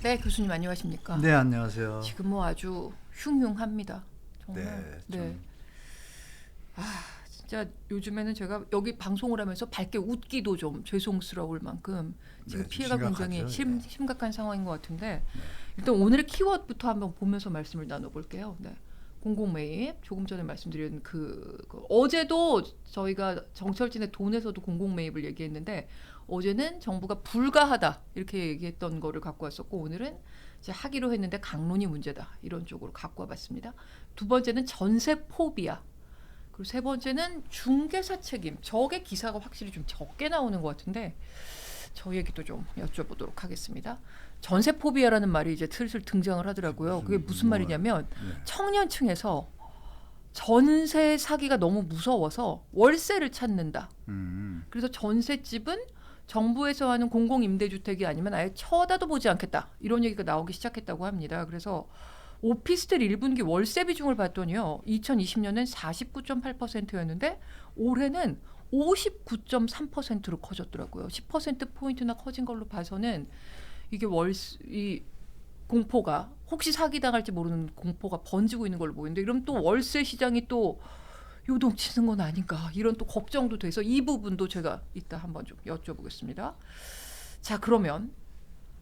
네, 교수님 안녕하십니까? 네, 안녕하세요. 지금 뭐 아주 흉흉합니다. 정말. 네. 진짜 요즘에는 제가 여기 방송을 하면서 밝게 웃기도 좀 죄송스러울 만큼 지금 네, 피해가 심각하죠. 굉장히 심각한 상황인 것 같은데 네. 일단 오늘의 키워드부터 한번 보면서 말씀을 나눠볼게요. 네. 공공매입 조금 전에 말씀드린 어제도 저희가 정철진의 돈에서도 공공매입을 얘기했는데 어제는 정부가 불가하다 이렇게 얘기했던 거를 갖고 왔었고 오늘은 이제 하기로 했는데 강론이 문제다 이런 쪽으로 갖고 와봤습니다. 두 번째는 전세 포비아 그리고 세 번째는 중개사 책임. 저게 기사가 확실히 좀 적게 나오는 것 같은데 저 얘기도 좀 여쭤보도록 하겠습니다. 전세 포비아라는 말이 이제 슬슬 등장을 하더라고요. 그게 무슨 말이냐면 청년층에서 전세 사기가 너무 무서워서 월세를 찾는다. 그래서 전세집은 정부에서 하는 공공임대주택이 아니면 아예 쳐다도 보지 않겠다. 이런 얘기가 나오기 시작했다고 합니다. 그래서 오피스텔 1분기 월세 비중을 봤더니요. 2020년엔 49.8%였는데 올해는 59.3%로 커졌더라고요. 10%포인트나 커진 걸로 봐서는 이게 이 공포가 혹시 사기당할지 모르는 공포가 번지고 있는 걸로 보이는데 이러면 또 월세 시장이 또 요동치는 건 아닌가 이런 또 걱정도 돼서 이 부분도 제가 이따 한번 좀 여쭤보겠습니다. 자 그러면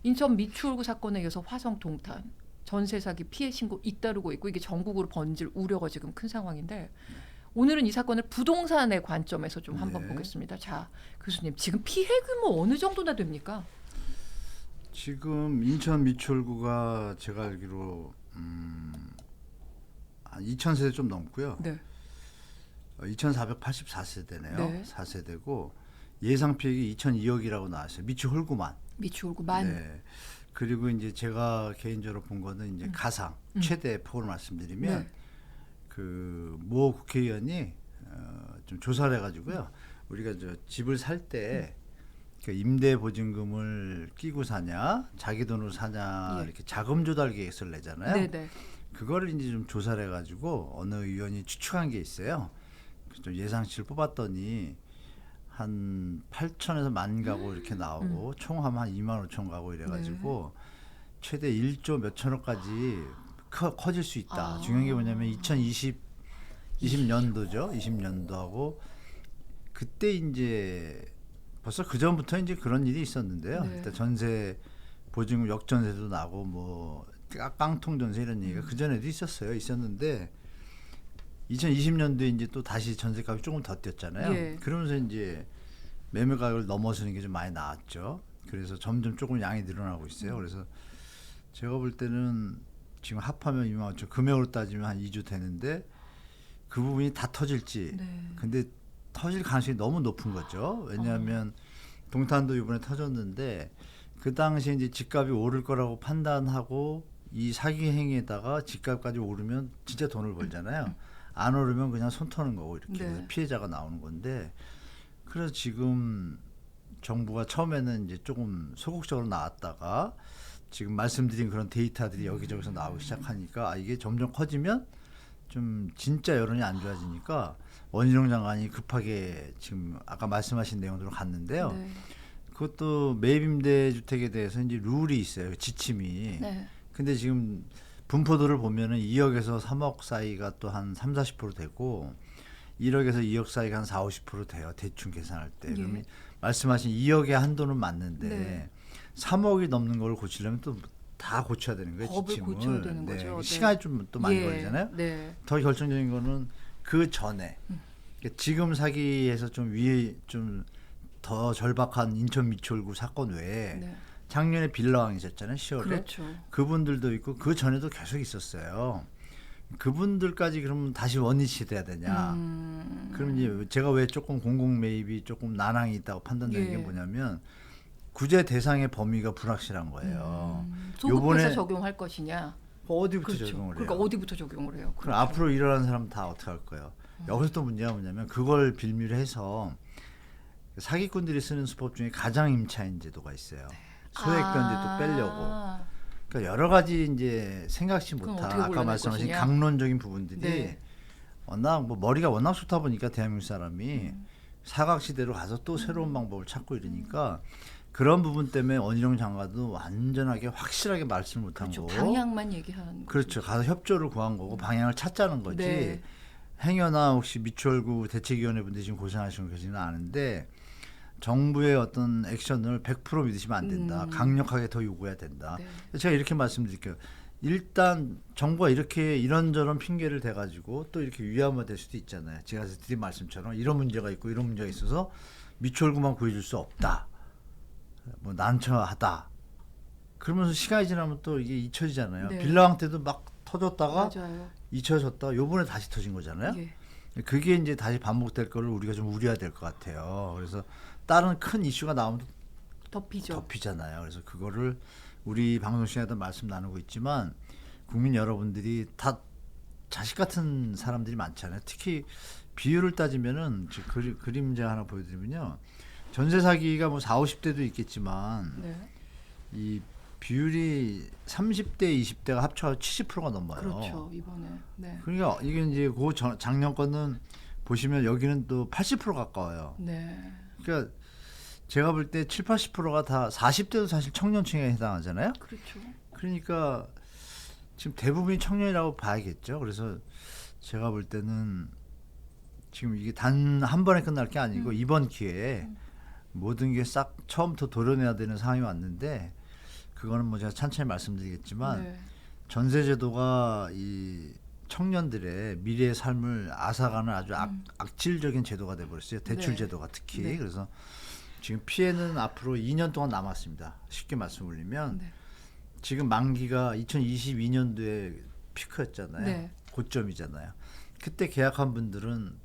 인천 미추홀구 사건에 이어서 화성 동탄 전세 사기 피해 신고 잇따르고 있고 이게 전국으로 번질 우려가 지금 큰 상황인데 오늘은 이 사건을 부동산의 관점에서 좀 한번 보겠습니다. 자 교수님 지금 피해 규모 어느 정도나 됩니까? 지금 인천 미추홀구가 제가 알기로 한 2,000세대 좀 넘고요. 네. 2,484세대네요. 네. 4세대고 예상 피해액이 2,002억이라고 나왔어요. 미추홀구만. 미추홀구만. 네. 그리고 이제 제가 개인적으로 본 거는 이제 가상 최대 폭으로 말씀드리면 네. 그 모 국회의원이 좀 조사를 해가지고요. 우리가 저 집을 살 때 그 임대 보증금을 끼고 사냐, 자기 돈으로 사냐 이렇게 자금 조달 계획서를 내잖아요. 네네. 그거를 이제 좀 조사를 해가지고 어느 의원이 추측한 게 있어요. 좀 예상치를 뽑았더니 한 8천에서 1만 가구 이렇게 나오고 총 한 2만 5천 가구 이래가지고 최대 1조 몇천억까지 커질 수 있다. 중요한 게 뭐냐면 2020년도죠. 20년도하고 그때 이제 벌써 그 전부터 이제 그런 일이 있었는데요. 네. 일단 전세 보증금 역전세도 나고 뭐 깡통 전세 이런 얘기가 그 전에도 있었는데 2020년도에 이제 또 다시 전세값이 조금 더 뛰었잖아요. 예. 그러면서 이제 매매 가격을 넘어서는 게 좀 많이 나왔죠. 그래서 점점 조금 양이 늘어나고 있어요. 그래서 제가 볼 때는 지금 합하면 2만 5천 금액으로 따지면 한 2주 되는데 그 부분이 다 터질지. 네. 근데 터질 가능성이 너무 높은 거죠. 왜냐하면 동탄도 이번에 터졌는데 그 당시에 이제 집값이 오를 거라고 판단하고 이 사기 행위에다가 집값까지 오르면 진짜 돈을 벌잖아요. 안 오르면 그냥 손 터는 거고 이렇게 네. 피해자가 나오는 건데 그래서 지금 정부가 처음에는 이제 조금 소극적으로 나왔다가 지금 말씀드린 그런 데이터들이 여기저기서 나오기 시작하니까 이게 점점 커지면 좀 진짜 여론이 안 좋아지니까 원희룡 장관이 급하게 지금 아까 말씀하신 내용대로 갔는데요. 네. 그것도 매입임대주택에 대해서 이제 룰이 있어요. 지침이. 네. 근데 지금 분포도를 보면은 2억에서 3억 사이가 또 한 30-40% 되고 1억에서 2억 사이가 한 40-50% 돼요. 대충 계산할 때. 그러면 말씀하신 2억의 한도는 맞는데 3억이 넘는 걸 고치려면 또 다 고쳐야 되는 거예요. 법을 지침을. 고쳐야 되는 거죠. 시간이 좀 또 많이 걸리잖아요. 네. 더 결정적인 거는 그 전에 그러니까 지금 사기에서 좀 위에 좀 더 절박한 인천 미추홀구 사건 외에 작년에 빌라왕 있었잖아요. 10월에. 그렇죠. 그분들도 있고 그 전에도 계속 있었어요. 그분들까지 그러면 다시 원위치 돼야 되냐. 그럼 이제 제가 왜 조금 공공 매입이 조금 난항이 있다고 판단되는 게 뭐냐면 구제 대상의 범위가 불확실한 거예요. 소급해서 적용할 것이냐. 어디부터 그렇죠. 적용을 해요? 그러니까 어디부터 적용을 해요? 그럼 앞으로 일어나는 사람 다 어떻게 할 거예요? 여기서 또 문제가 뭐냐면 그걸 빌미로 해서 사기꾼들이 쓰는 수법 중에 가장 임차인 제도가 있어요. 소액변제 또 빼려고. 그러니까 여러 가지 이제 생각지 못한 아까 말씀하신 것이냐? 강론적인 부분들이 워낙 뭐 머리가 워낙 좋다 보니까 대한민국 사람이 사각지대로 가서 또 새로운 방법을 찾고 이러니까 그런 부분 때문에 원희룡 장관도 완전하게 확실하게 말씀을 못한 그렇죠. 거고. 방향만 얘기한 그렇죠. 가서 협조를 구한 거고 방향을 찾자는 거지. 네. 행여나 혹시 미추홀구 대책위원회 분들이 지금 고생하시는 계시는 아는데 정부의 어떤 액션을 100% 믿으시면 안 된다. 강력하게 더 요구해야 된다. 네. 제가 이렇게 말씀드릴게요. 일단 정부가 이렇게 이런저런 핑계를 대가지고 또 이렇게 위안화될 수도 있잖아요. 제가 드린 말씀처럼 이런 문제가 있고 이런 문제가 있어서 미추홀구만 구해줄 수 없다. 뭐 난처하다. 그러면서 시간이 지나면 또 이게 잊혀지잖아요. 네. 빌라왕 때도 막 터졌다가 맞아요. 잊혀졌다가 요번에 다시 터진 거잖아요. 예. 그게 이제 다시 반복될 거를 우리가 좀 우려해야 될 것 같아요. 그래서 다른 큰 이슈가 나오면 덮이죠. 덮이잖아요. 그래서 그거를 우리 방송 시간에도 말씀 나누고 있지만 국민 여러분들이 다 자식 같은 사람들이 많잖아요. 특히 비율을 따지면은 그림자 하나 보여드리면요. 전세 사기가 뭐 40, 50대도 있겠지만 네. 이 비율이 30대, 20대가 합쳐서 70%가 넘어요. 그렇죠. 이번에. 네. 그러니까 이게 이제 그 작년 거는 보시면 여기는 또 80% 가까워요. 네. 그러니까 제가 볼 때 7, 80%가 다 40대도 사실 청년층에 해당하잖아요. 그렇죠. 그러니까 지금 대부분이 청년이라고 봐야겠죠. 그래서 제가 볼 때는 지금 이게 단 한 번에 끝날 게 아니고 이번 기회에 모든 게 싹 처음부터 도려내야 되는 상황이 왔는데 그거는 뭐 제가 천천히 말씀드리겠지만 네. 전세제도가 이 청년들의 미래의 삶을 앗아가는 아주 악질적인 제도가 돼버렸어요. 대출 네. 제도가 특히. 네. 그래서 지금 피해는 앞으로 2년 동안 남았습니다. 쉽게 말씀드리면 네. 지금 만기가 2022년도에 피크였잖아요. 네. 고점이잖아요. 그때 계약한 분들은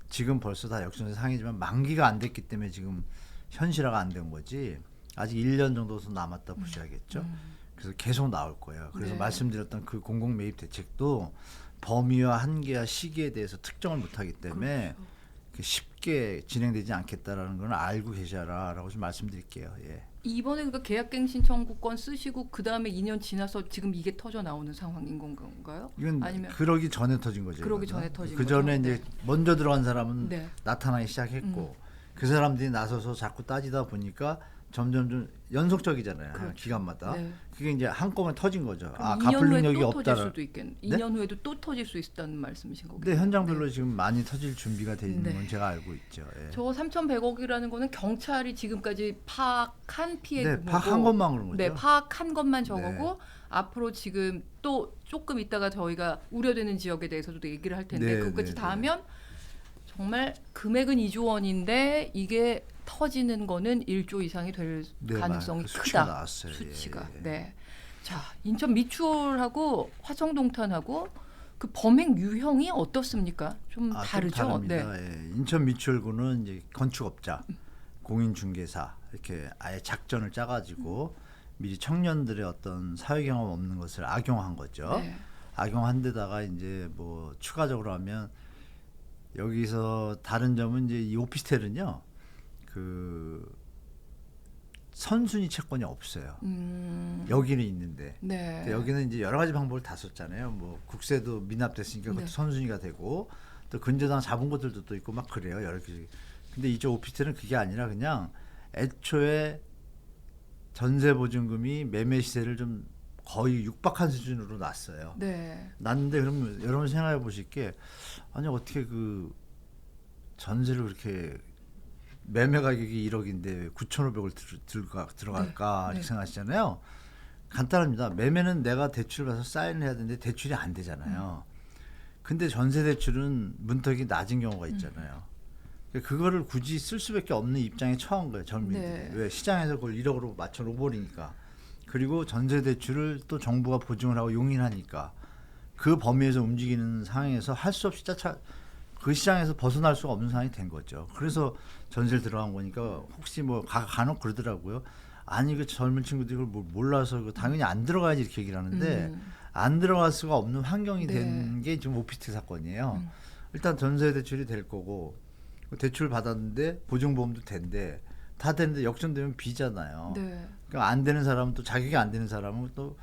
지금 벌써 다 역전세 상이지만 만기가 안 됐기 때문에 지금 현실화가 안 된 거지. 아직 1년 정도 더 남았다 보셔야겠죠. 그래서 계속 나올 거예요. 그래서 네. 말씀드렸던 그 공공 매입 대책도 범위와 한계와 시기에 대해서 특정을 못하기 때문에 그렇죠. 쉽게 진행되지 않겠다라는 건 알고 계셔라라고 좀 말씀드릴게요. 예. 이번에 그러니까 계약갱신 청구권 쓰시고 그 다음에 2년 지나서 지금 이게 터져 나오는 상황인 건가요? 이건 아니면 그러기 전에 터진 거죠. 그러기 이거는. 전에 터진 그 전에 거죠? 이제 먼저 들어간 사람은 네. 나타나기 시작했고 그 사람들이 나서서 자꾸 따지다 보니까 점점 좀 연속적이잖아요. 그렇죠. 기간마다. 네. 그게 이제 한꺼번에 터진 거죠. 그럼 갚을 2년 후에 능력이 또 터질 없다는. 수도 있겠네. 네? 2년 후에도 또 터질 수 있다는 말씀이신 거겠죠? 근데 현장별로 지금 많이 터질 준비가 돼 있는 네. 건 제가 알고 있죠. 예. 저 3,100억이라는 거는 경찰이 지금까지 파악한 피해 네, 규모고 파악한 것만 그런 거죠. 네, 파악한 것만 저거고 네. 앞으로 지금 또 조금 있다가 저희가 우려되는 지역에 대해서도 얘기를 할 텐데 네, 그것까지 네, 다 네. 하면 정말 금액은 2조 원인데 이게 터지는 거는 1조 이상이 될 네, 가능성이 그 수치가 크다. 나왔어요. 수치가. 예, 예. 네. 자, 인천 미추홀하고 화성동탄하고 그 범행 유형이 어떻습니까? 좀 다르죠? 좀 네. 다릅니다. 예. 인천 미추홀구는 이제 건축업자, 공인중개사 이렇게 아예 작전을 짜가지고 미리 청년들의 어떤 사회 경험 없는 것을 악용한 거죠. 네. 악용한 데다가 이제 뭐 추가적으로 하면 여기서 다른 점은 이제 이 오피스텔은요 그 선순위 채권이 없어요. 여기는 있는데 네. 근데 여기는 이제 여러 가지 방법을 다 썼잖아요. 뭐 국세도 미납됐으니까 그것도 네. 선순위가 되고 또 근저당 잡은 것들도 또 있고 막 그래요. 여러 개. 근데 이쪽 오피스텔은 그게 아니라 그냥 애초에 전세 보증금이 매매 시세를 좀 거의 육박한 수준으로 놨어요. 네. 났는데 그러면 여러분 생각해 보실 게 아니 어떻게 그 전세를 그렇게 매매 가격이 1억인데 9,500을 들어갈까 네. 이렇게 생각하시잖아요. 간단합니다. 매매는 내가 대출을 받아서 사인을 해야 되는데 대출이 안 되잖아요. 근데 전세 대출은 문턱이 낮은 경우가 있잖아요. 그거를 굳이 쓸 수밖에 없는 입장에 처한 거예요. 젊은이들이. 네. 왜 시장에서 그걸 1억으로 맞춰 놓버리니까. 그리고 전세 대출을 또 정부가 보증을 하고 용인하니까 그 범위에서 움직이는 상황에서 할 수 없이 그 시장에서 벗어날 수가 없는 상황이 된 거죠. 그래서 전세를 들어간 거니까 혹시 뭐 간혹 그러더라고요. 아니 그 젊은 친구들이 그걸 몰라서 당연히 안 들어가야지 이렇게 얘기를 하는데 안 들어갈 수가 없는 환경이 네. 된 게 지금 오피스텔 사건이에요. 일단 전세 대출이 될 거고 대출 받았는데 보증보험도 된대. 다 되는데 역전되면 비잖아요. 네. 그러니까 안 되는 사람은 또 자격이 안 되는 사람은 또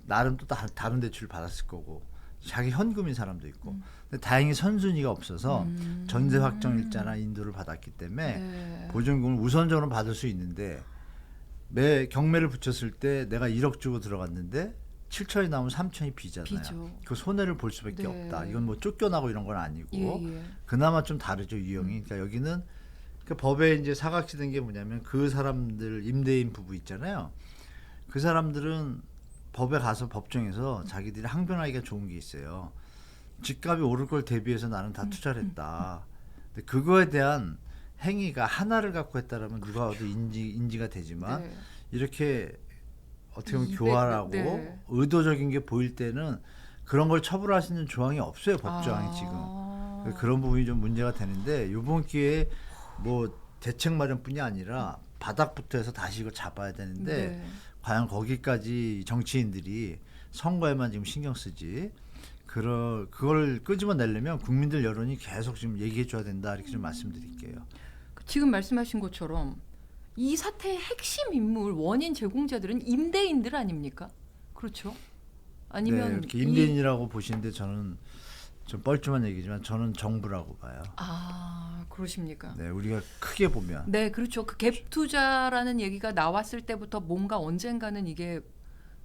나름 또 다른 대출을 받았을 거고 자기 현금인 사람도 있고. 근데 다행히 선순위가 없어서 전세 확정 일자나 인도를 받았기 때문에 네. 보증금을 우선적으로 받을 수 있는데 매 경매를 붙였을 때 내가 1억 주고 들어갔는데 7천이 나오면 3천이 비잖아요. 비죠. 그 손해를 볼 수밖에 네. 없다. 이건 뭐 쫓겨나고 이런 건 아니고 예, 예. 그나마 좀 다르죠 유형이. 그러니까 여기는 그 법에 이제 사각지된 게 뭐냐면 그 사람들 임대인 부부 있잖아요. 그 사람들은 법에 가서 법정에서 자기들이 항변하기가 좋은 게 있어요. 집값이 오를 걸 대비해서 나는 다 투자를 했다. 근데 그거에 대한 행위가 하나를 갖고 했다라면 누가 와도 인지가 되지만 네. 이렇게 어떻게 보면 200, 교활하고 네. 의도적인 게 보일 때는 그런 걸 처벌할 수 있는 조항이 없어요 법조항이 지금. 그런 부분이 좀 문제가 되는데 이번 기회에 뭐 대책 마련뿐이 아니라 바닥부터 해서 다시 이걸 잡아야 되는데 네. 과연 거기까지 정치인들이 선거에만 지금 신경 쓰지 그걸 끄집어내려면 국민들 여론이 계속 지금 얘기해 줘야 된다 이렇게 좀 말씀드릴게요. 지금 말씀하신 것처럼 이 사태의 핵심 인물 원인 제공자들은 임대인들 아닙니까? 그렇죠? 아니면 네, 이렇게 임대인이라고 보시는데 저는 좀 뻘쭘한 얘기지만 저는 정부라고 봐요. 그러십니까? 네, 우리가 크게 보면 네, 그렇죠. 그 갭 투자라는 얘기가 나왔을 때부터 뭔가 언젠가는 이게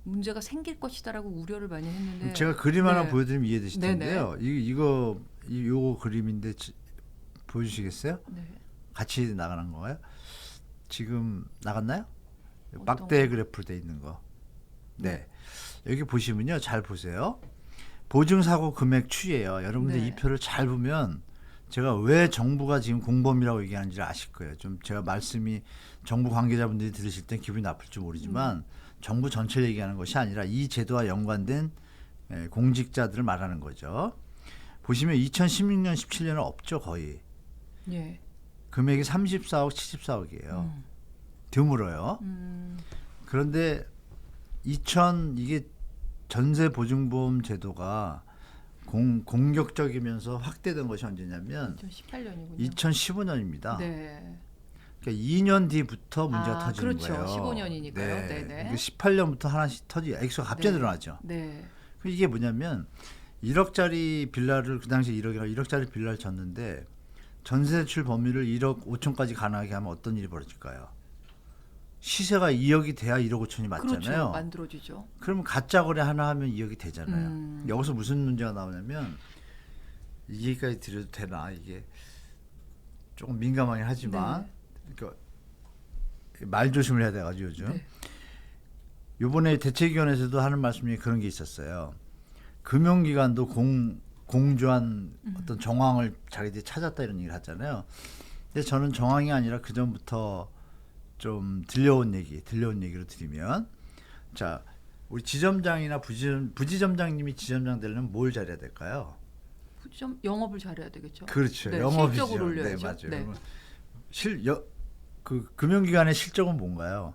문제가 생길 것이다라고 우려를 많이 했는데 제가 그림 하나 네. 보여드리면 이해되실 네네. 텐데요. 요거 그림인데 보여주시겠어요? 네. 같이 나가는 건가요? 지금 나갔나요? 어떤 막대 그래프로 돼 있는 거. 네. 여기 보시면요. 잘 보세요. 보증사고 금액 추이예요. 여러분들 네. 이 표를 잘 보면 제가 왜 정부가 지금 공범이라고 얘기하는지를 아실 거예요. 좀 제가 말씀이 정부 관계자분들이 들으실 땐 기분이 나쁠지 모르지만 정부 전체를 얘기하는 것이 아니라 이 제도와 연관된 공직자들을 말하는 거죠. 보시면 2016년, 17년은 없죠 거의. 예. 금액이 34억, 74억이에요. 드물어요. 그런데 이게 전세보증보험 제도가 공격적이면서 확대된 것이 언제냐면 2018년이군요. 2015년입니다. 네. 그러니까 2년 뒤부터 문제가 터지는 그렇죠. 거예요. 15년이니까요. 네네. 18년부터 하나씩 액수가 갑자기 네. 늘어나죠. 네. 이게 뭐냐면 1억짜리 빌라를 그 당시에 1억짜리 빌라를 졌는데 전세 대출 범위를 1억 5천까지 가능하게 하면 어떤 일이 벌어질까요? 시세가 2억이 돼야 1억 5천이 맞잖아요. 그렇죠. 만들어지죠. 그러면 가짜 거래 하나 하면 2억이 되잖아요. 여기서 무슨 문제가 나오냐면 이게까지 드려도 되나 이게 조금 민감하긴 하지만 그러니까 말 조심을 해야 돼가지고 요즘. 네. 이번에 대책위원회에서도 하는 말씀 중에 그런 게 있었어요. 금융기관도 공조한 어떤 정황을 자기들이 찾았다 이런 얘기를 하잖아요. 근데 저는 정황이 아니라 그 전부터 좀 들려온 얘기로 드리면, 자 우리 지점장이나 부지점장님이 지점장 되려면 뭘 잘해야 될까요? 영업을 잘해야 되겠죠. 그렇죠. 네, 영업이죠. 실적을 올려야죠. 네, 맞아요. 네. 그러면 그 금융기관의 실적은 뭔가요?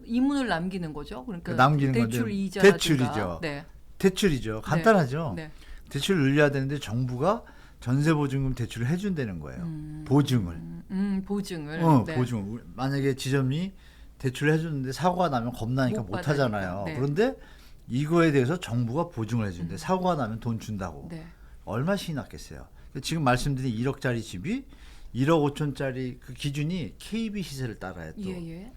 이문을 남기는 거죠. 그러니까 남기는 대출 건데 이자라든가. 대출이죠. 네. 대출이죠. 간단하죠. 네. 대출을 늘려야 되는데 정부가 전세보증금 대출을 해준다는 거예요. 보증을. 보증을. 네. 보증을. 만약에 지점이 대출을 해주는데 사고가 나면 겁나니까 못 하잖아요. 네. 그런데 이거에 대해서 정부가 보증을 해주는데 사고가 나면 돈 준다고. 네. 얼마 신이 났겠어요. 지금 말씀드린 1억짜리 집이 1억 5천짜리 그 기준이 KB 시세를 따라야 또. 예.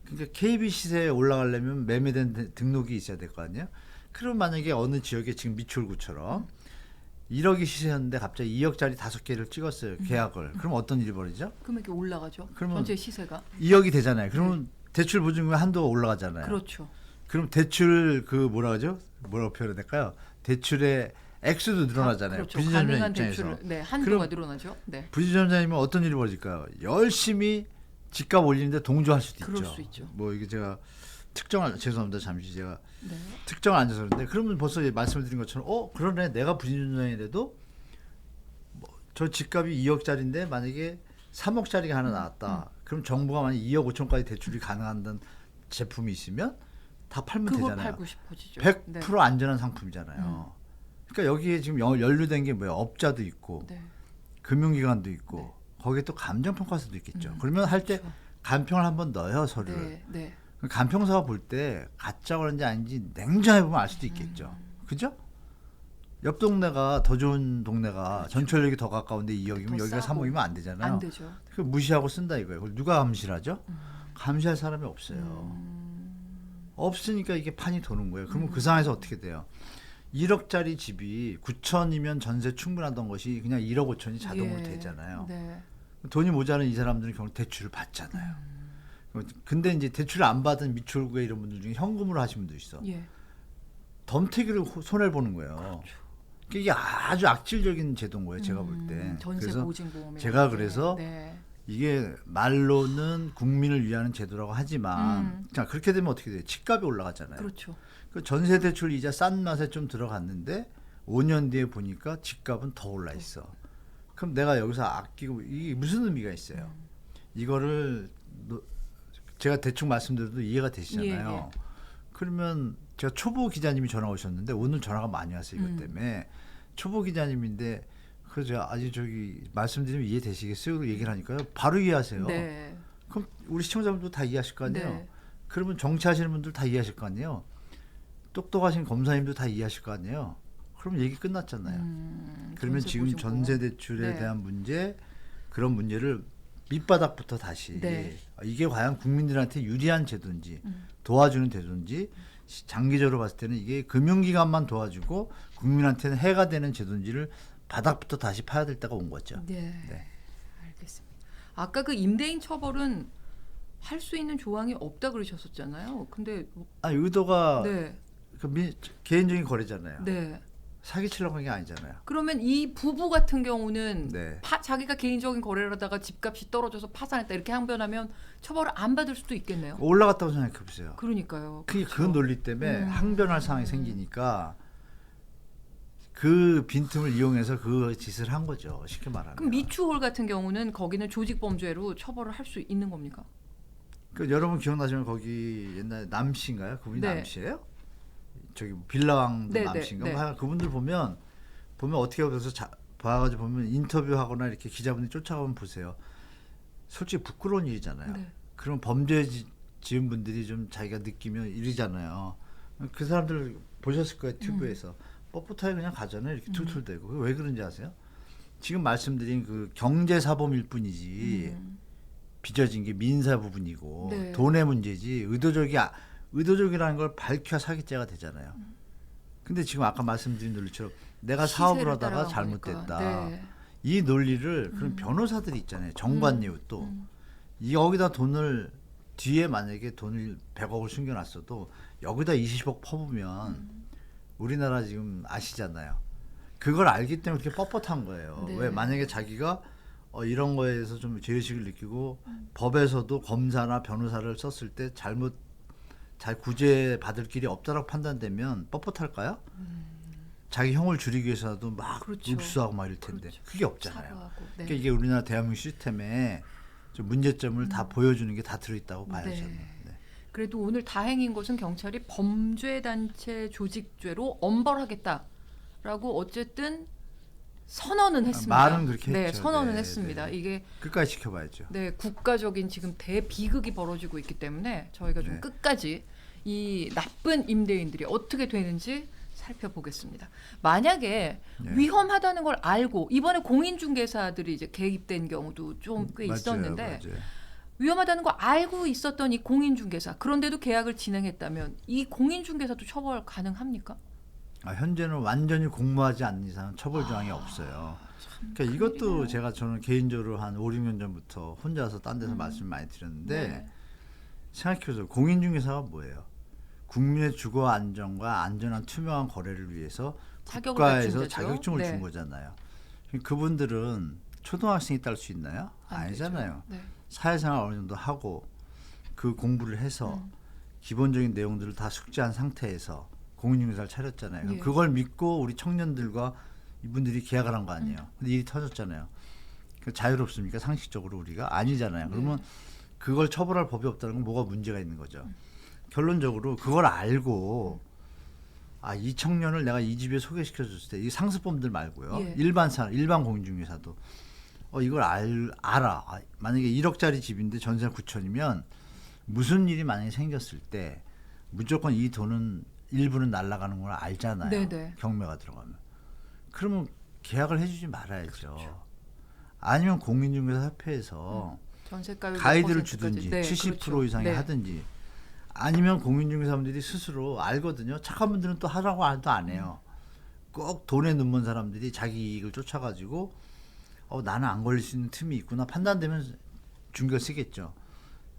그러니까 KB 시세에 올라가려면 매매된 등록이 있어야 될 거 아니에요. 그럼 만약에 어느 지역에 지금 미추홀구처럼 1억이 시세였는데 갑자기 2억짜리 5개를 찍었어요. 계약을. 그럼 어떤 일이 벌어지죠? 금액이 올라가죠. 그러면 전체 시세가. 2억이 되잖아요. 그러면 대출 보증금 한도가 올라가잖아요. 그렇죠. 그럼 대출 뭐라고 표현해야 될까요? 대출의 액수도 늘어나잖아요. 그렇죠. 부지점장 가능한 입장에서. 대출, 한도가 늘어나죠. 네. 부지점장이면 어떤 일이 벌어질까요? 열심히 집값 올리는데 동조할 수도 그럴 있죠. 수 있죠. 뭐 이게 제가 죄송합니다. 잠시 제가 네. 특정을 안 해서 그런데 그러면 벌써 말씀을 드린 것처럼 그러네. 내가 부지점장이라도 저 집값이 2억짜리인데 만약에 3억짜리가 하나 나왔다. 그럼 정부가 만약 2억 5천까지 대출이 가능한 제품이 있으면 다 팔면 그거 되잖아요. 팔고 싶어지죠. 100% 네. 안전한 상품이잖아요. 그러니까 여기에 지금 연루된 게 뭐예요? 업자도 있고 네. 금융기관도 있고 거기에 또 감정평가사도 있겠죠. 그러면 할 때 그렇죠. 간평을 한번 넣어요. 서류를. 네. 간평사가 볼 때 가짜 그런지 아닌지 냉정해 보면 알 수도 있겠죠. 그죠? 옆 동네가 더 좋은 동네가 그렇죠. 전철역이 더 가까운데 2억이면 더 여기가 싸고. 3억이면 안 되잖아요. 안 되죠. 그 무시하고 쓴다 이거예요. 그걸 누가 감시하죠? 감시할 사람이 없어요. 없으니까 이게 판이 도는 거예요. 그러면 그 상황에서 어떻게 돼요? 1억짜리 집이 9천이면 전세 충분하던 것이 그냥 1억 5천이 자동으로 예. 되잖아요. 네. 돈이 모자란 이 사람들은 결국 대출을 받잖아요. 근데 이제 대출을 안 받은 미추홀구에 이런 분들 중에 현금으로 하신 분도 있어. 예. 덤태기를 손해를 보는 거예요. 그렇죠. 이게 아주 악질적인 제도인 거예요. 제가 볼 때. 전세 그래서 보증보험 제가 그래서 네. 이게 말로는 국민을 위하는 제도라고 하지만 자 그렇게 되면 어떻게 돼요? 집값이 올라가잖아요. 그렇죠. 그 전세 대출 이자 싼 맛에 좀 들어갔는데 5년 뒤에 보니까 집값은 더 올라 있어. 그럼 내가 여기서 아끼고 이게 무슨 의미가 있어요? 이거를 제가 대충 말씀드려도 이해가 되시잖아요. 예, 예. 그러면 제가 초보 기자님이 전화 오셨는데 오늘 전화가 많이 왔어요. 이것 음. 때문에 초보 기자님인데 그래서 제가 아직 저기 말씀드리면 이해되시겠어요? 얘기를 하니까요. 바로 이해하세요. 네. 그럼 우리 시청자분도 다 이해하실 거 아니에요? 네. 그러면 정치하시는 분들 다 이해하실 거 아니에요? 똑똑하신 검사님도 다 이해하실 거 아니에요? 그럼 얘기 끝났잖아요. 그러면 전세 지금 보증보험. 전세 대출에 네. 대한 문제 그런 문제를 밑바닥부터 다시 네. 이게 과연 국민들한테 유리한 제도인지 도와주는 제도인지 장기적으로 봤을 때는 이게 금융기관만 도와주고 국민한테는 해가 되는 제도인지를 바닥부터 다시 파야 될 때가 온 거죠. 네. 네. 알겠습니다. 아까 그 임대인 처벌은 할 수 있는 조항이 없다 그러셨었잖아요. 근데 의도가 네. 개인적인 거래잖아요. 네. 사기치려고 한 게 아니잖아요. 그러면 이 부부 같은 경우는 네. 자기가 개인적인 거래를 하다가 집값이 떨어져서 파산했다 이렇게 항변하면 처벌을 안 받을 수도 있겠네요. 올라갔다고 생각해 보세요. 그러니까요. 그 그렇죠. 논리 때문에 항변할 상황이 생기니까 그 빈틈을 이용해서 그 짓을 한 거죠. 쉽게 말하면. 그럼 미추홀 같은 경우는 거기는 조직범죄로 처벌을 할 수 있는 겁니까? 그 여러분 기억나시면 거기 옛날에 남씨인가요? 그분이 네. 남씨예요? 저기 빌라왕도 네, 남씨인가? 네, 네. 뭐 그분들 보면 어떻게 그래서 봐가지고 보면 인터뷰하거나 이렇게 기자분들이 쫓아가면 보세요. 솔직히 부끄러운 일이잖아요. 네. 그럼 범죄 지은 분들이 좀 자기가 느끼면 일이잖아요. 그 사람들 보셨을 거예요. 튜브에서. 뻣뻣하게 그냥 가잖아요. 이렇게 툴툴대고. 그게 왜 그런지 아세요? 지금 말씀드린 그 경제사범일 뿐이지 빚어진 게 민사 부분이고 네. 돈의 문제지 의도적이라는 걸 밝혀야 사기죄가 되잖아요. 근데 지금 아까 말씀드린 논리처럼 내가 사업을 시세를 하다가 따라간 잘못됐다. 거니까. 네. 이 논리를 그런 변호사들이 있잖아요. 정관예우 또 여기다 돈을 뒤에 만약에 돈을 100억을 숨겨놨어도 여기다 20억 퍼부면 우리나라 지금 아시잖아요. 그걸 알기 때문에 그렇게 뻣뻣한 거예요. 네. 왜 만약에 자기가 이런 거에 대해서 좀 죄의식을 느끼고 법에서도 검사나 변호사를 썼을 때 잘 구제받을 길이 없다라고 판단되면 뻣뻣할까요? 자기 형을 줄이기 위해서라도 막 그렇죠. 읍수하고 막 이럴 텐데 그렇죠. 그게 없잖아요. 사과하고. 네. 그러니까 이게 우리나라 대한민국 시스템에 좀 문제점을 다 보여주는 게 다 들어있다고 봐요. 네. 저는. 네. 그래도 오늘 다행인 것은 경찰이 범죄단체 조직죄로 엄벌하겠다라고 어쨌든 선언은 했습니다. 말은 그렇게 네, 했죠. 선언은 네, 했습니다. 네. 이게 끝까지 지켜봐야죠. 네, 국가적인 지금 대비극이 벌어지고 있기 때문에 저희가 좀 네. 끝까지 이 나쁜 임대인들이 어떻게 되는지 살펴보겠습니다. 만약에 네. 위험하다는 걸 알고 이번에 공인중개사들이 이제 개입된 경우도 좀 꽤 있었는데 맞아요. 위험하다는 거 알고 있었던 이 공인중개사 그런데도 계약을 진행했다면 이 공인중개사도 처벌 가능합니까? 현재는 완전히 공모하지 않는 이상 처벌 조항이 없어요. 그러니까 이것도 큰일이네요. 저는 개인적으로 한 5, 6년 전부터 혼자서 딴 데서 말씀 많이 드렸는데 네. 생각해보세요. 공인중개사가 뭐예요? 국민의 주거 안정과 안전한 투명한 거래를 위해서 자격을 국가에서 갖춘 자격증을 거죠. 준 거잖아요. 그분들은 초등학생이 딸 수 있나요? 안 아니잖아요. 되죠. 네. 사회생활 어느 정도 하고 그 공부를 해서 기본적인 내용들을 다 숙지한 상태에서 공인중개사를 차렸잖아요. 그럼 예. 그걸 믿고 우리 청년들과 이분들이 계약을 한 거 아니에요. 근데 일이 터졌잖아요. 자유롭습니까? 상식적으로 우리가 아니잖아요. 그러면 그걸 처벌할 법이 없다는 건 뭐가 문제가 있는 거죠. 결론적으로 그걸 알고 이 청년을 내가 이 집에 소개시켜줬을 때 이 상습범들 말고요. 예. 일반 공인중개사도 이걸 알아. 만약에 1억짜리 집인데 전세 9천이면 무슨 일이 만약에 생겼을 때 무조건 이 돈은 일부는 날아가는 걸 알잖아요. 네네. 경매가 들어가면. 그러면 계약을 해주지 말아야죠. 아니면 공인중개사 협회에서 전세가율 가이드를 몇 주든지 퍼센트까지. 70% 그렇죠. 이상이 네. 하든지 아니면 공인중개사분들이 스스로 알거든요. 착한 분들은 또 하라고 해도 안 해요. 꼭 돈에 눈먼 사람들이 자기 이익을 쫓아가지고 나는 안 걸릴 수 있는 틈이 있구나 판단되면 중개가 쓰겠죠.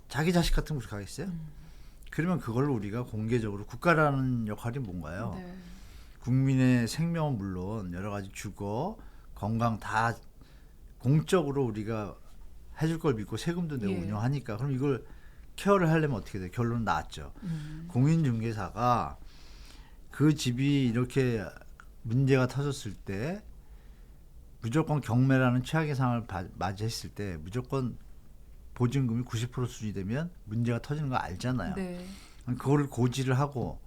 자기 자식 같은 거 그렇게 하겠어요? 그러면 그걸 우리가 공개적으로 국가라는 역할이 뭔가요? 네. 국민의 생명은 물론 여러 가지 주거, 건강 다 공적으로 우리가 해줄 걸 믿고 세금도 내고 예. 운영하니까 그럼 이걸 케어를 하려면 어떻게 돼요? 결론은 나왔죠. 공인중개사가 그 집이 이렇게 문제가 터졌을 때 무조건 경매라는 최악의 상황을 맞이했을 때 무조건 보증금이 90% 수준이 되면 문제가 터지는 거 알잖아요. 네. 그거를 고지를 하고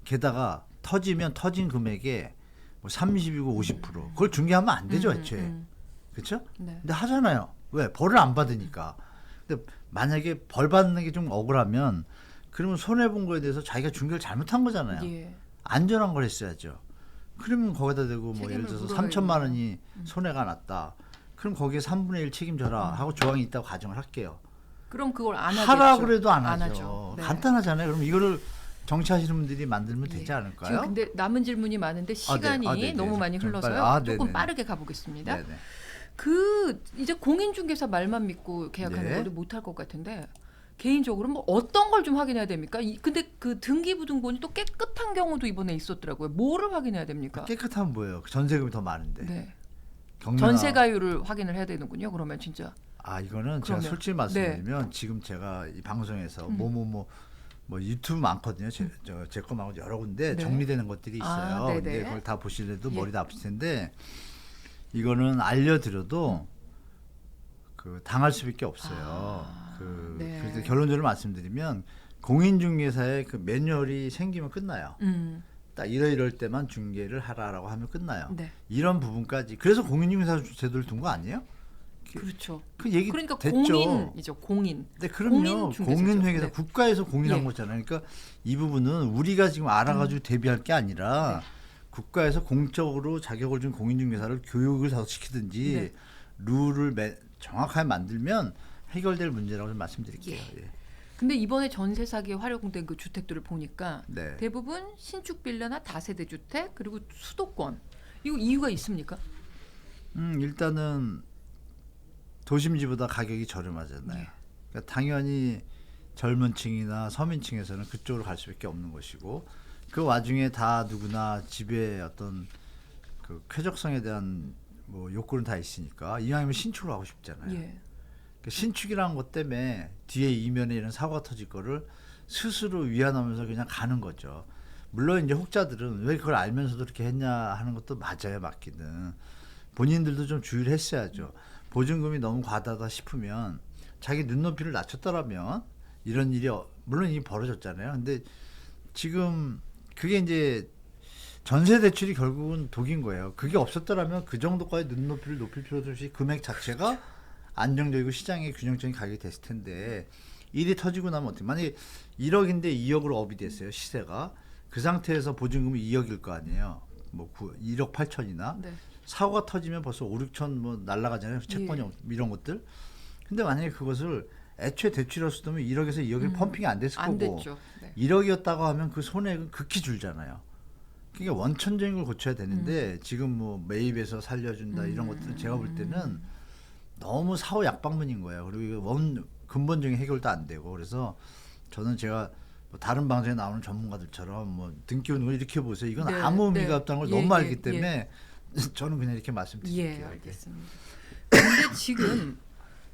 게다가 터지면 터진 금액에 뭐 30이고 50% 그걸 중개하면 안 되죠 애초에. 그렇죠? 네. 근데 하잖아요. 왜? 벌을 안 받으니까. 근데 만약에 벌 받는 게 좀 억울하면 그러면 손해본 거에 대해서 자기가 중개를 잘못한 거잖아요. 예. 안전한 걸 했어야죠. 그러면 거기다 대고 뭐 예를 책임을 들어서 물어야죠. 3천만 원이 손해가 났다. 그럼 거기에 3분의 1 책임져라 하고 조항이 있다고 가정을 할게요. 그럼 그걸 안 하겠죠. 하라 그래도 안 하죠. 하죠. 네. 간단하잖아요. 그럼 이거를 정치하시는 분들이 만들면 되지 예. 않을까요? 지금 근데 남은 질문이 많은데 시간이 네네. 너무 많이 좀 흘러서요. 빨리. 조금 네네. 빠르게 가보겠습니다. 네네. 그 이제 공인중개사 말만 믿고 계약하는 네. 거를 못할 것 같은데 개인적으로 뭐 어떤 걸 좀 확인해야 됩니까? 근데 그 등기부등본이 또 깨끗한 경우도 이번에 있었더라고요. 뭐를 확인해야 됩니까? 깨끗하면 뭐예요? 전세금이 더 많은데. 네. 경매나- 전세가율을 확인을 해야 되는군요. 그러면 진짜. 이거는 제가 그러면. 솔직히 말씀드리면 지금 제가 이 방송에서 뭐 유튜브 많거든요. 제 거 말고 여러 군데 네. 정리되는 것들이 있어요. 네네. 근데 그걸 다 보시려도 예. 머리도 아플 텐데 이거는 알려드려도 그 당할 수밖에 없어요. 네. 그래서 결론적으로 말씀드리면 공인중개사의 그 매뉴얼이 생기면 끝나요. 딱 이럴 때만 중개를 하라라고 하면 끝나요. 네. 이런 부분까지 그래서 공인중개사 제도를 둔 거 아니에요? 그렇죠. 그 얘기 그러니까 됐죠. 공인이죠. 공인. 네, 그럼요. 공인중개사죠. 공인회계사 네. 국가에서 공인한 예. 거잖아요. 그러니까 이 부분은 우리가 지금 알아가지고 대비할 게 아니라 네. 국가에서 공적으로 자격을 준 공인중개사를 교육을 더 시키든지 네. 룰을 정확하게 만들면 해결될 문제라고 좀 말씀드릴게요. 예. 근데 이번에 전세 사기에 활용된 그 주택들을 보니까 네. 대부분 신축 빌라나 다세대 주택 그리고 수도권. 이거 이유가 있습니까? 일단은 도심지보다 가격이 저렴하잖아요. 예. 그러니까 당연히 젊은 층이나 서민층에서는 그쪽으로 갈 수밖에 없는 것이고 그 와중에 다 누구나 집의 어떤 그 쾌적성에 대한 뭐 욕구는 다 있으니까 이왕이면 신축을 하고 싶잖아요. 예. 그 신축이라는 것 때문에 뒤에 이면에 이런 사고가 터질 거를 스스로 위안하면서 그냥 가는 거죠. 물론 이제 혹자들은 왜 그걸 알면서도 그렇게 했냐 하는 것도 맞아요, 맞기는. 본인들도 좀 주의를 했어야죠. 보증금이 너무 과다하다 싶으면 자기 눈높이를 낮췄더라면 이런 일이 물론 이미 벌어졌잖아요. 근데 지금 그게 이제 전세 대출이 결국은 독인 거예요. 그게 없었더라면 그 정도까지 눈높이를 높일 필요도 없이 금액 자체가 안정적이고 시장에 균형적인 가격이 됐을 텐데 일이 터지고 나면 어떻게 만약에 1억인데 2억으로 업이 됐어요. 시세가. 그 상태에서 보증금이 2억일 거 아니에요. 뭐 1억 8천이나. 네. 사고가 터지면 벌써 5, 6천 뭐 날라가잖아요. 채권이 예. 이런 것들. 근데 만약에 그것을 애초에 대출이었으면 1억에서 2억이 펌핑이 안 됐을 안 거고 됐죠. 네. 1억이었다고 하면 그 손해는 극히 줄잖아요. 그러니까 원천적인 걸 고쳐야 되는데 지금 뭐 매입해서 살려준다 이런 것들은 제가 볼 때는 너무 사후 약방문인 거예요. 그리고 이거 근본적인 해결도 안 되고 그래서 저는 제가 뭐 다른 방송에 나오는 전문가들처럼 뭐 등기부는 걸 이렇게 보세요. 이건 네, 아무 의미가 네. 없다는 걸 예, 너무 예, 알기 때문에 저는 그냥 이렇게 말씀드릴게요. 예, 알겠습니다. 근데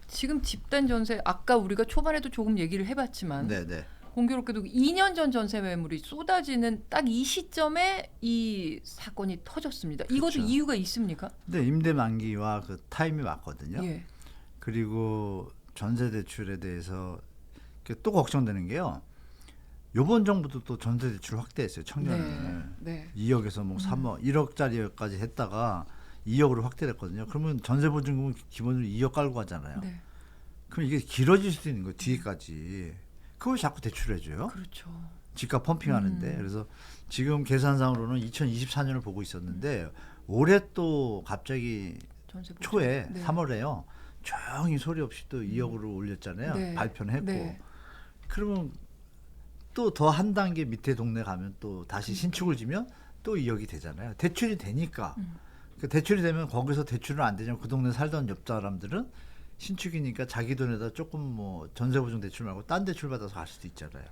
지금 집단 전세 아까 우리가 초반에도 조금 얘기를 해봤지만 네네. 공교롭게도 2년 전 전세 매물이 쏟아지는 딱 이 시점에 이 사건이 터졌습니다. 이것도 그렇죠. 이유가 있습니까? 근데 임대 만기와 그 타임이 맞거든요. 예. 그리고 전세 대출에 대해서 또 걱정되는 게요. 요번 정부도 또 전세 대출 확대했어요. 청년을. 네. 2억에서 뭐 3억, 1억짜리까지 했다가 2억으로 확대됐거든요. 그러면 전세 보증금은 기본으로 2억 깔고 가잖아요. 네. 그럼 이게 길어질 수도 있는 거예요. 뒤에까지. 그걸 자꾸 대출해줘요. 그렇죠. 집값 펌핑하는데. 그래서 지금 계산상으로는 2024년을 보고 있었는데 올해 또 갑자기 전세 보증. 초에 네. 3월에요. 조용히 소리 없이 또 2억으로 올렸잖아요. 네. 발표는 했고. 네. 그러면 또 더 한 단계 밑에 동네 가면 또 다시 신축을 지면 또 2억이 되잖아요. 대출이 되니까. 그 대출이 되면 거기서 대출은 안 되냐면 그 동네 살던 옆 사람들은 신축이니까 자기 돈에다 조금 뭐 전세보증 대출 말고 딴 대출 받아서 갈 수도 있잖아요.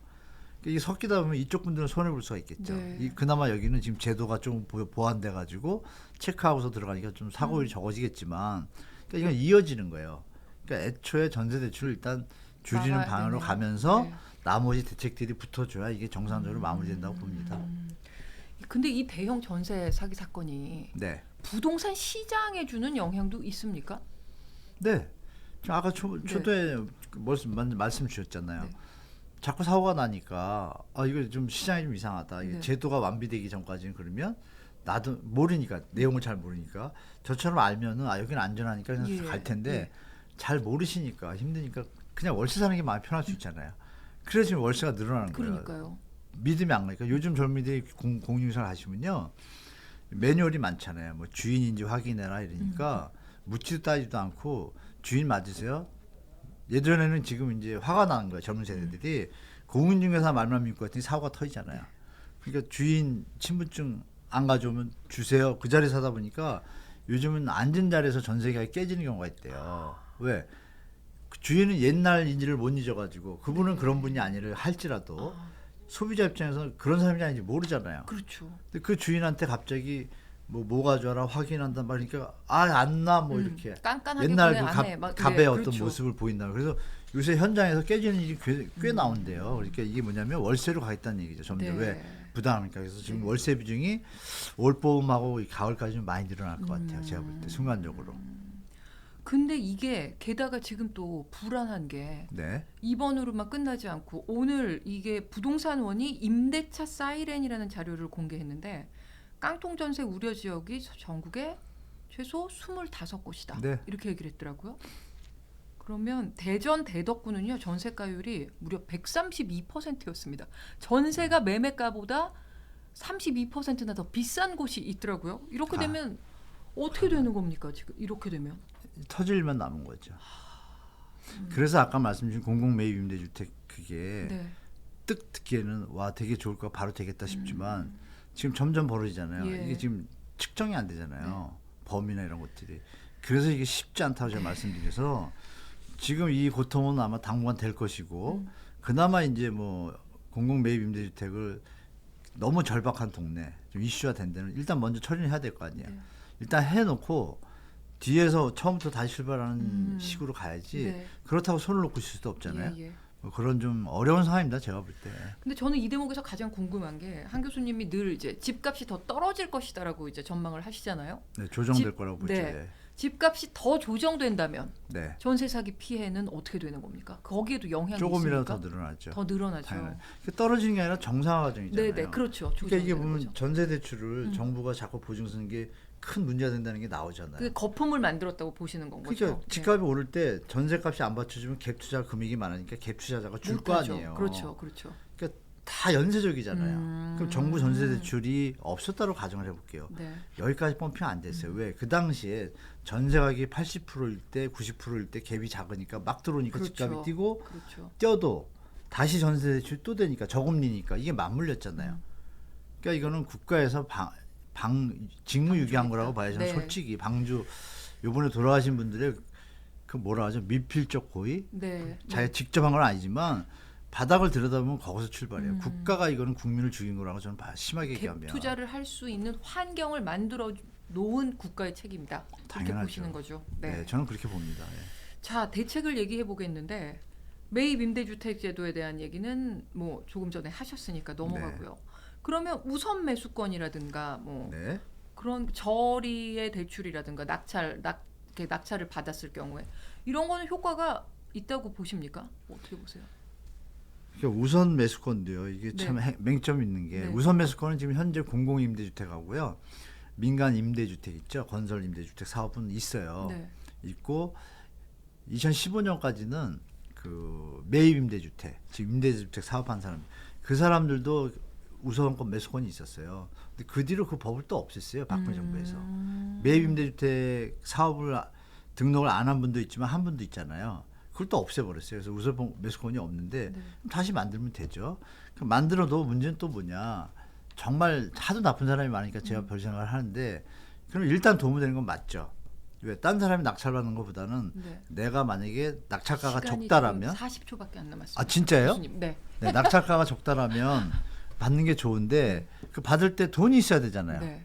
그러니까 이게 섞이다 보면 이쪽 분들은 손해 볼 수가 있겠죠. 네. 그나마 여기는 지금 제도가 좀 보완돼 가지고 체크하고서 들어가니까 좀 사고율이 적어지겠지만 그러니까 이건 이어지는 거예요. 그러니까 애초에 전세 대출을 일단 줄이는 막아야 방향으로 되네요. 가면서 네. 나머지 대책들이 붙어줘야 이게 정상적으로 마무리된다고 봅니다. 근데 이 대형 전세 사기 사건이 네. 부동산 시장에 주는 영향도 있습니까? 네. 지금 아까 초도에 말씀 주셨잖아요. 네. 자꾸 사고가 나니까 이거 좀 시장이 좀 이상하다. 이게 네. 제도가 완비되기 전까지는 그러면 나도 모르니까 내용을 잘 모르니까 저처럼 알면은 여기는 안전하니까 그냥 예. 갈 텐데 예. 잘 모르시니까 힘드니까 그냥 월세 사는 게 마음이 편할 수 있잖아요. 그래서 지금 월세가 늘어나는 거예요. 그러니까요. 믿음이 안 가니까 요즘 젊은이들이 공유사를 하시면요 매뉴얼이 많잖아요. 뭐 주인인지 확인해라 이러니까 묻지도 따지도 않고 주인 맞으세요? 예전에는 지금 이제 화가 나는 거예요. 젊은 세대들이 공인중개사 말만 믿고 했더니 사고가 터지잖아요. 그러니까 주인 신분증 안 가져오면 주세요. 그 자리에 사다 보니까 요즘은 앉은 자리에서 전세 계약이 깨지는 경우가 있대요. 왜? 그 주인은 옛날 인지를 못 잊어가지고 그분은 그런 분이 아니를 할지라도 소비자 입장에서 그런 사람이 아닌지 모르잖아요. 그렇죠. 근데 그 주인한테 갑자기 뭐 가져와라 확인한단 말이니까 안 나 뭐 이렇게 깐깐하게 옛날 보내, 그 안 해. 막, 갑의 네, 어떤 그렇죠. 모습을 보인다. 그래서 요새 현장에서 깨지는 일이 꽤 나온대요. 그러니까 이게 뭐냐면 월세로 가겠다는 얘기죠. 점점 네. 왜 부담하니까. 그래서 지금 월세 비중이 올봄하고 가을까지 좀 많이 늘어날 것 같아요. 제가 볼 때 순간적으로. 근데 이게 게다가 지금 또 불안한 게 네. 이번으로만 끝나지 않고 오늘 이게 부동산원이 임대차 사이렌이라는 자료를 공개했는데 깡통 전세 우려 지역이 전국에 최소 25곳이다. 네. 이렇게 얘기를 했더라고요. 그러면 대전 대덕구는요. 전세가율이 무려 132%였습니다. 전세가 매매가보다 32%나 더 비싼 곳이 있더라고요. 이렇게 되면 어떻게 되는 겁니까? 지금 이렇게 되면. 터질 일만 남은 거죠. 그래서 아까 말씀 주신 공공매입 임대주택 그게 네. 뜻 듣기에는 와 되게 좋을 거 바로 되겠다 싶지만 지금 점점 벌어지잖아요. 예. 이게 지금 측정이 안 되잖아요. 범위나 이런 것들이. 그래서 이게 쉽지 않다고 제가 말씀드려서 지금 이 고통은 아마 당분간 될 것이고 그나마 이제 뭐 공공매입 임대주택을 너무 절박한 동네 좀 이슈화 된 데는 일단 먼저 처리를 해야 될 거 아니에요. 네. 일단 해놓고 뒤에서 처음부터 다시 출발하는 식으로 가야지 네. 그렇다고 손을 놓고 있을 수도 없잖아요. 예, 예. 뭐 그런 좀 어려운 상황입니다. 제가 볼 때. 근데 저는 이 대목에서 가장 궁금한 게 한 교수님이 늘 이제 집값이 더 떨어질 것이다라고 이제 전망을 하시잖아요. 네, 조정될 집- 거라고 보죠. 네. 네. 집값이 더 조정된다면 네. 전세 사기 피해는 어떻게 되는 겁니까? 거기에도 영향이 조금이라도 있습니까? 더 늘어나죠. 더 늘어나죠. 당연히. 떨어지는 게 아니라 정상화 과정이잖아요. 네, 네, 그렇죠. 그러니까 이게 조정되는 보면 거죠. 전세 대출을 정부가 자꾸 보증 쓰는 게 큰 문제가 된다는 게 나오잖아요. 그 거품을 만들었다고 보시는 건 거죠. 그러니까 집값이 오를 때 전세값이 안 받쳐주면 갭 투자 금액이 많으니까 갭 투자자가 줄 거 못하죠. 아니에요. 그렇죠, 그렇죠. 그러니까 다 연쇄적이잖아요. 그럼 정부 전세 대출이 없었다고 가정을 해볼게요. 네. 여기까지 펌핑 안 됐어요. 왜? 그 당시에 전세 가격이 80%일 때, 90%일 때 갭이 작으니까 막 들어오니까 그렇죠. 집값이 뛰고 그렇죠. 뛰어도 다시 전세 대출 또 되니까 저금리니까 이게 맞물렸잖아요. 그러니까 이거는 국가에서 직무유기한 거라고 봐야죠. 네. 솔직히 방주 요번에 돌아가신 분들의 그 뭐라 하죠? 미필적 고의? 네. 자기가 직접 한 건 아니지만 바닥을 들여다보면 거기서 출발해요. 국가가 이거는 국민을 죽인 거라고 저는 심하게 갭 얘기하면. 투자를 할 수 있는 환경을 만들어 놓은 국가의 책임이다. 그렇게 당연하죠. 보시는 거죠. 네. 네. 저는 그렇게 봅니다. 예. 자, 대책을 얘기해 보겠는데 매입 임대주택 제도에 대한 얘기는 뭐 조금 전에 하셨으니까 넘어가고요. 그러면 우선 매수권이라든가 뭐 네. 그런 저리의 대출이라든가 이렇게 낙찰을 받았을 경우에 이런 거는 효과가 있다고 보십니까? 어떻게 보세요? 그러니까 우선 매수권도요. 이게 참 맹점 있는 게 네. 우선 매수권은 지금 현재 공공임대주택하고요. 민간 임대주택 있죠. 건설 임대주택 사업은 있어요. 네. 있고 2015년까지는 그 매입 임대주택, 지금 임대주택 사업한 사람 그 사람들도 우선권 매수권이 있었어요. 근데 그 뒤로 그 법을 또 없앴어요. 박근혜 정부에서. 매입 임대주택 사업을 등록을 안 한 분도 있지만 한 분도 있잖아요. 그걸 또 없애버렸어요. 그래서 우선 매수권이 없는데 네. 다시 만들면 되죠. 만들어도 문제는 또 뭐냐. 정말 하도 나쁜 사람이 많으니까 제가 별 생각을 하는데 그럼 일단 도움되는 건 맞죠. 왜? 딴 사람이 낙찰받는 것보다는 네. 내가 만약에 낙찰가가 시간이 적다라면 40초밖에 안 남았습니다. 아 진짜요? 교수님. 네. 네, 낙찰가가 적다라면 받는 게 좋은데 그 받을 때 돈이 있어야 되잖아요. 네.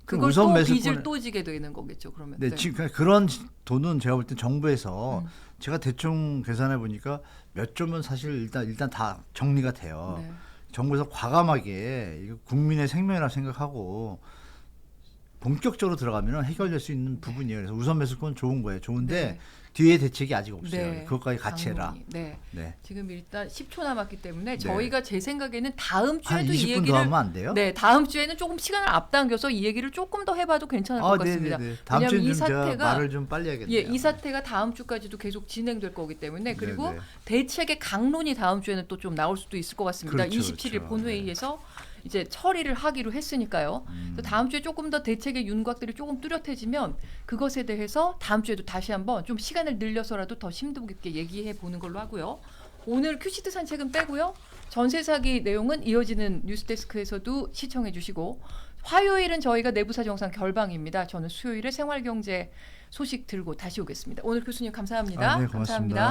그럼 그걸 우선 또 매수권을 빚을 또 지게 되는 거겠죠. 그러면. 네, 지금 그런 돈은 제가 볼 때 정부에서 음. 제가 대충 계산해 보니까 몇 조면 사실 일단 다 정리가 돼요. 네. 정부에서 과감하게 이거 국민의 생명이라 생각하고 본격적으로 들어가면 해결될 수 있는 부분이에요. 그래서 우선 매수권 좋은 거예요. 좋은데 네. 뒤에 대책이 아직 없어요. 네. 그것까지 같이 해라. 강론이. 네. 네. 지금 일단 10초 남았기 때문에 네. 저희가 제 생각에는 다음 한 주에도 이 20분 더 얘기를 하면 안 돼요? 네, 다음 주에는 조금 시간을 앞당겨서 이 얘기를 조금 더 해봐도 괜찮을 것 같습니다. 네네네. 다음 왜냐하면 주에 이 좀 제가 사태가 말을 좀 빨리 해야겠네요. 이 사태가 다음 주까지도 계속 진행될 거기 때문에 그리고 네네. 대책의 강론이 다음 주에는 또 좀 나올 수도 있을 것 같습니다. 그렇죠, 27일 그렇죠. 본회의에서 이제 처리를 하기로 했으니까요. 그래서 다음 주에 조금 더 대책의 윤곽들이 조금 뚜렷해지면 그것에 대해서 다음 주에도 다시 한번 좀 시간을 늘려서라도 더 심도 깊게 얘기해 보는 걸로 하고요. 오늘 큐시트 산책은 빼고요. 전세 사기 내용은 이어지는 뉴스데스크에서도 시청해 주시고 화요일은 저희가 내부사정상 결방입니다. 저는 수요일에 생활경제 소식 들고 다시 오겠습니다. 오늘 교수님 감사합니다. 네, 고맙습니다. 감사합니다.